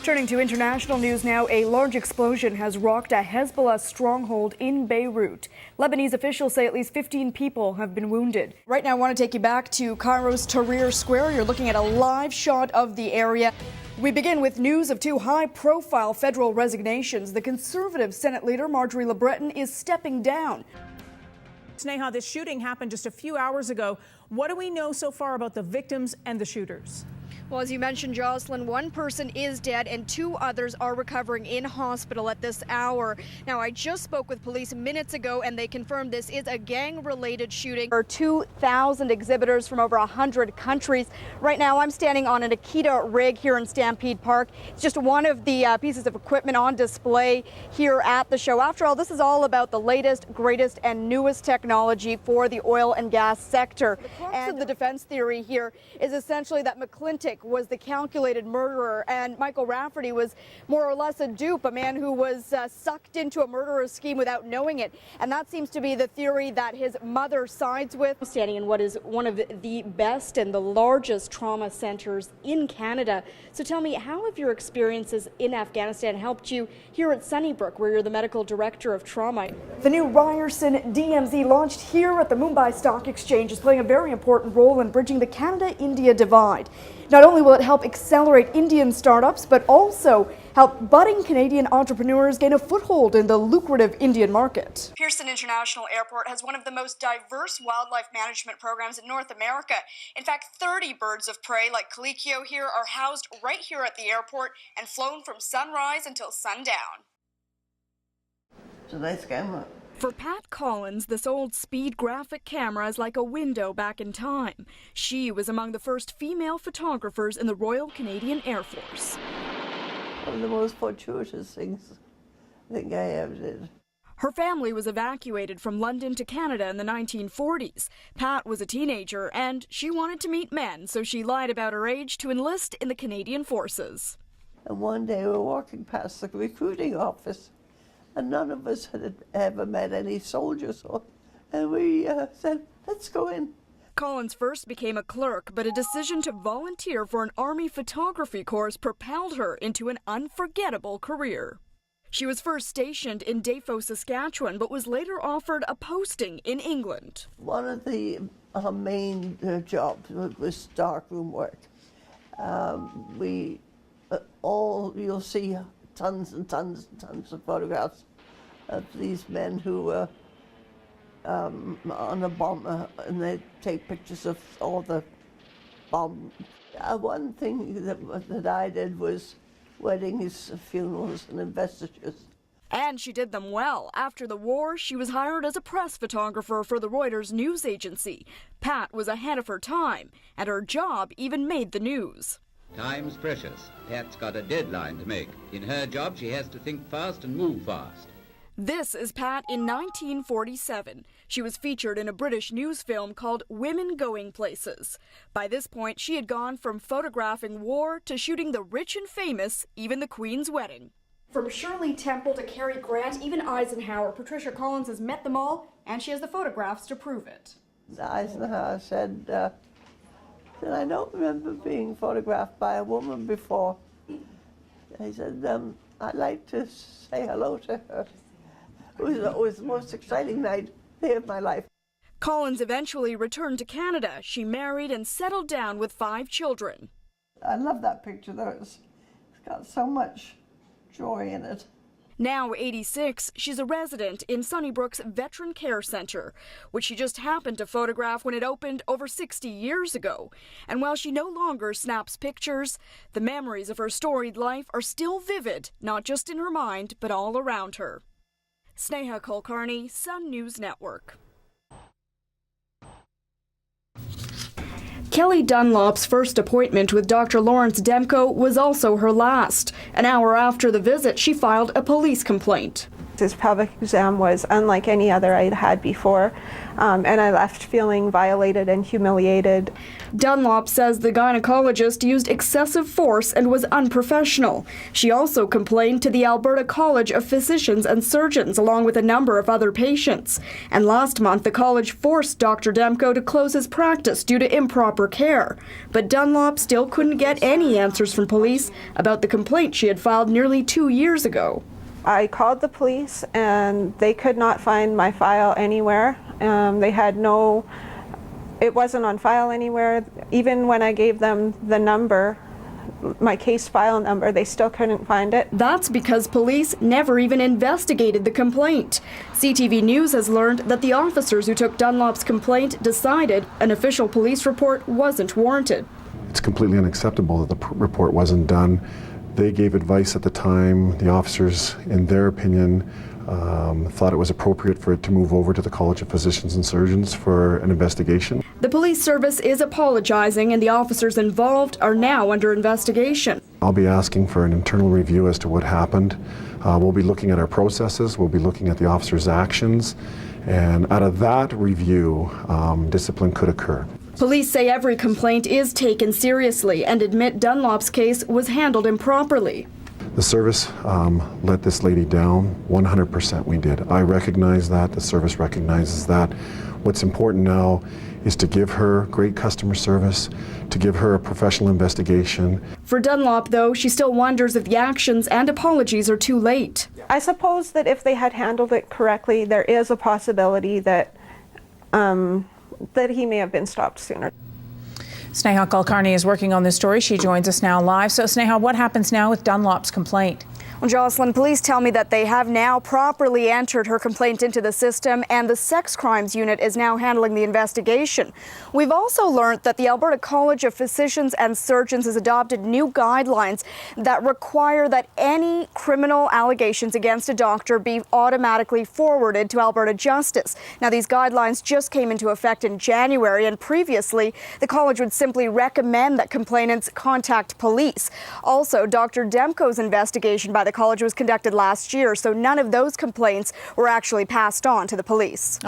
Turning to international news now, a large explosion has rocked a Hezbollah stronghold in Beirut. Lebanese officials say at least 15 people have been wounded. Right now, I want to take you back to Cairo's Tahrir Square. You're looking at a live shot of the area. We begin with news of two high-profile federal resignations. The Conservative Senate leader, Marjorie Le Breton, is stepping down. Sneha, this shooting happened just a few hours ago. What do we know so far about the victims and the shooters? Well, as you mentioned, Jocelyn, one person is dead and two others are recovering in hospital at this hour. Now, I just spoke with police minutes ago and they confirmed this is a gang-related shooting. There are 2,000 exhibitors from over 100 countries. Right now, I'm standing on an Akita rig here in Stampede Park. It's just one of the pieces of equipment on display here at the show. After all, this is all about the latest, greatest, and newest technology for the oil and gas sector. The crux of the defense theory here is essentially that McClintock was the calculated murderer and Michael Rafferty was more or less a dupe, a man who was sucked into a murderer's scheme without knowing it. And that seems to be the theory that his mother sides with. Standing in what is one of the best and the largest trauma centers in Canada. So tell me, how have your experiences in Afghanistan helped you here at Sunnybrook, where you're the medical director of trauma? The new Ryerson DMZ, launched here at the Mumbai Stock Exchange, is playing a very important role in bridging the Canada-India divide. Not only will it help accelerate Indian startups, but also help budding Canadian entrepreneurs gain a foothold in the lucrative Indian market. Pearson International Airport has one of the most diverse wildlife management programs in North America. In fact, 30 birds of prey like Colicchio here are housed right here at the airport and flown from sunrise until sundown. It's a nice camera. For Pat Collins, this old speed graphic camera is like a window back in time. She was among the first female photographers in the Royal Canadian Air Force. One of the most fortuitous things I think I ever did. Her family was evacuated from London to Canada in the 1940s. Pat was a teenager and she wanted to meet men, so she lied about her age to enlist in the Canadian Forces. And one day we were walking past the recruiting office, and none of us had ever met any soldiers, and we said, let's go in. Collins first became a clerk, but a decision to volunteer for an Army photography course propelled her into an unforgettable career. She was first stationed in Defoe, Saskatchewan, but was later offered a posting in England. One of the main jobs was darkroom work. You'll see tons and tons and tons of photographs of these men who were on a bomber, and they take pictures of all the bombs. One thing that I did was weddings, funerals, and investitures. And she did them well. After the war, she was hired as a press photographer for the Reuters news agency. Pat was ahead of her time, and her job even made the news. Time's precious. Pat's got a deadline to make. In her job, she has to think fast and move fast. This is Pat in 1947. She was featured in a British news film called Women Going Places. By this point, she had gone from photographing war to shooting the rich and famous, even the Queen's wedding. From Shirley Temple to Cary Grant, even Eisenhower, Patricia Collins has met them all, and she has the photographs to prove it. Eisenhower said, I don't remember being photographed by a woman before. He said, I'd like to say hello to her. It was the most exciting night of my life. Collins eventually returned to Canada. She married and settled down with 5 children. I love that picture, though. It's got so much joy in it. Now 86, she's a resident in Sunnybrook's Veteran Care Center, which she just happened to photograph when it opened over 60 years ago. And while she no longer snaps pictures, the memories of her storied life are still vivid, not just in her mind, but all around her. Sneha Kulkarni, Sun News Network. Kelly Dunlop's first appointment with Dr. Lawrence Demko was also her last. An hour after the visit, she filed a police complaint. His pelvic exam was unlike any other I'd had before, and I left feeling violated and humiliated. Dunlop says the gynecologist used excessive force and was unprofessional. She also complained to the Alberta College of Physicians and Surgeons, along with a number of other patients. And last month, the college forced Dr. Demko to close his practice due to improper care. But Dunlop still couldn't get any answers from police about the complaint she had filed nearly 2 years ago. I called the police and they could not find my file anywhere. They had no, it wasn't on file anywhere. Even when I gave them the number, my case file number, they still couldn't find it. That's because police never even investigated the complaint. CTV News has learned that the officers who took Dunlop's complaint decided an official police report wasn't warranted. It's completely unacceptable that the report wasn't done. They gave advice at the time. The officers, in their opinion, thought it was appropriate for it to move over to the College of Physicians and Surgeons for an investigation. The police service is apologizing, and the officers involved are now under investigation. I'll be asking for an internal review as to what happened. We'll be looking at our processes, we'll be looking at the officers' actions, and out of that review, discipline could occur. Police say every complaint is taken seriously and admit Dunlop's case was handled improperly. The service let this lady down. 100% we did. I recognize that. The service recognizes that. What's important now is to give her great customer service, to give her a professional investigation. For Dunlop, though, she still wonders if the actions and apologies are too late. I suppose that if they had handled it correctly, there is a possibility that that he may have been stopped sooner. Sneha Kulkarni is working on this story. She joins us now live. So, Sneha, what happens now with Dunlop's complaint? Well, Jocelyn, police tell me that they have now properly entered her complaint into the system, and the sex crimes unit is now handling the investigation. We've also learned that the Alberta College of Physicians and Surgeons has adopted new guidelines that require that any criminal allegations against a doctor be automatically forwarded to Alberta Justice. Now, these guidelines just came into effect in January, and previously the college would simply recommend that complainants contact police. Also, Dr. Demko's investigation by the college was conducted last year, so none of those complaints were actually passed on to the police.